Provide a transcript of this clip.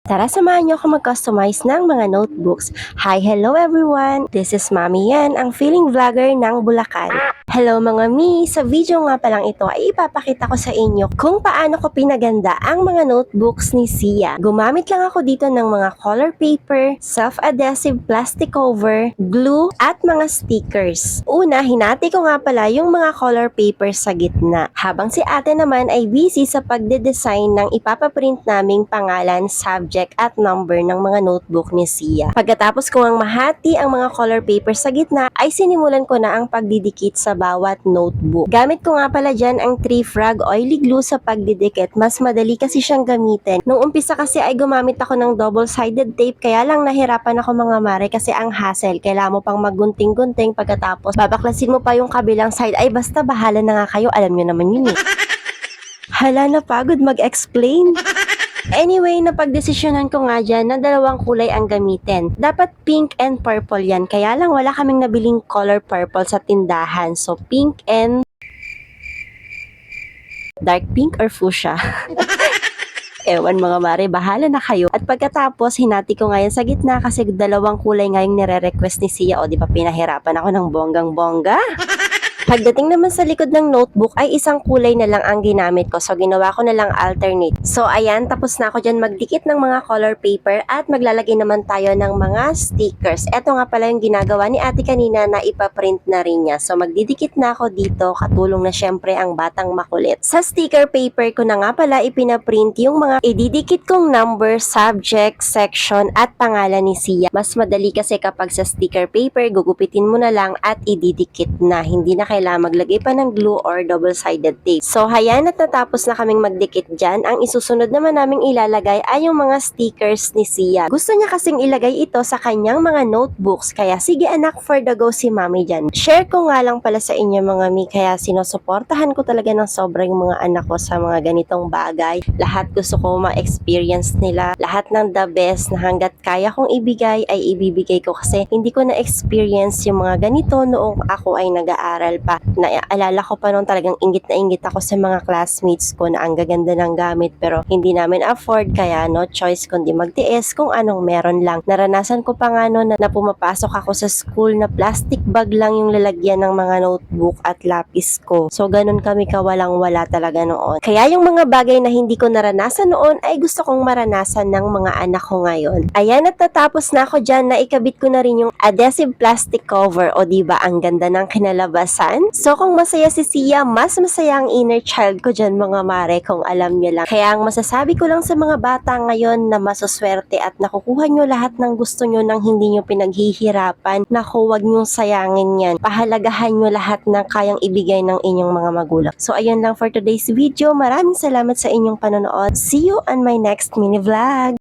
Tara, samahan niyo ako mag-customize ng mga notebooks. Hi, hello everyone! This is Mami Yan, ang feeling vlogger ng Bulacan. Hello mga mi! Sa video nga palang ito ay ipapakita ko sa inyo kung paano ko pinaganda ang mga notebooks ni Sia. Gumamit lang ako dito ng mga color paper, self-adhesive plastic cover, glue, at mga stickers. Una, hinati ko nga pala yung mga color paper sa gitna. Habang si ate naman ay busy sa pagde-design ng ipapaprint naming pangalan, subject, at number ng mga notebook ni Sia. Pagkatapos ko ang mahati ang mga color paper sa gitna, ay sinimulan ko na ang pagdidikit sa bawat notebook. Gamit ko nga pala dyan ang 3 frag oily glue sa pagdidikit. Mas madali kasi siyang gamitin. Nung umpisa kasi ay gumamit ako ng double-sided tape, kaya lang nahirapan ako mga mare kasi ang hassle. Kailangan mo pang maggunting-gunting, pagkatapos babaklasin mo pa yung kabilang side. Ay basta bahala na nga kayo, alam nyo naman yun eh. Hala, napagod mag-explain. Anyway, napagdesisyonan ko nga dyan na dalawang kulay ang gamitin. Dapat pink and purple yan. Kaya lang wala kaming nabiling color purple sa tindahan. So, pink and dark pink or fuchsia. Ewan mga mare, bahala na kayo. At pagkatapos, hinati ko ngayon sa gitna kasi dalawang kulay ngayong nire-request ni Sia. O di ba pinahirapan ako ng bonggang-bongga? Pagdating naman sa likod ng notebook ay isang kulay na lang ang ginamit ko. So, ginawa ko na lang alternate. So, ayan, tapos na ako dyan magdikit ng mga color paper at maglalagay naman tayo ng mga stickers. Ito nga pala yung ginagawa ni ate kanina na ipaprint na rin niya. So, magdidikit na ako dito. Katulong na syempre ang batang makulit. Sa sticker paper ko na nga pala ipinaprint yung mga ididikit kong number, subject, section, at pangalan ni Sia. Mas madali kasi kapag sa sticker paper, gugupitin mo na lang at ididikit na. Hindi na kailangan maglagay pa ng glue or double-sided tape. So, hayan at natapos na kaming magdikit dyan. Ang isusunod naman naming ilalagay ay yung mga stickers ni Sia. Gusto niya kasing ilagay ito sa kanyang mga notebooks. Kaya sige anak, for the go si mami dyan. Share ko nga lang pala sa inyo mga mi, kaya sinusuportahan ko talaga ng sobra yung mga anak ko sa mga ganitong bagay. Lahat gusto ko ma-experience nila. Lahat ng the best na hanggat kaya kong ibigay ay ibibigay ko kasi hindi ko na-experience yung mga ganito noong ako ay nag-aaral pa. Naalala ko pa noon talagang ingit na ingit ako sa mga classmates ko na ang gaganda ng gamit pero hindi namin afford kaya no choice kundi magtiis kung anong meron lang. Naranasan ko pa nga noon na pumapasok ako sa school na plastic bag lang yung lalagyan ng mga notebook at lapis ko. So ganun kami kawalang wala talaga noon. Kaya yung mga bagay na hindi ko naranasan noon ay gusto kong maranasan ng mga anak ko ngayon. Ayan at tatapos na ako dyan na ikabit ko na rin yung adhesive plastic cover o diba ang ganda ng kinalabasan. So kung masaya si Sia, mas masaya ang inner child ko dyan mga mare kung alam nyo lang. Kaya ang masasabi ko lang sa mga bata ngayon na masuswerte at nakukuha nyo lahat ng gusto nyo nang hindi nyo pinaghihirapan, naku wag nyo sayangin yan. Pahalagahan nyo lahat ng kayang ibigay ng inyong mga magulang. So ayun lang for today's video. Maraming salamat sa inyong panonood. See you on my next mini vlog.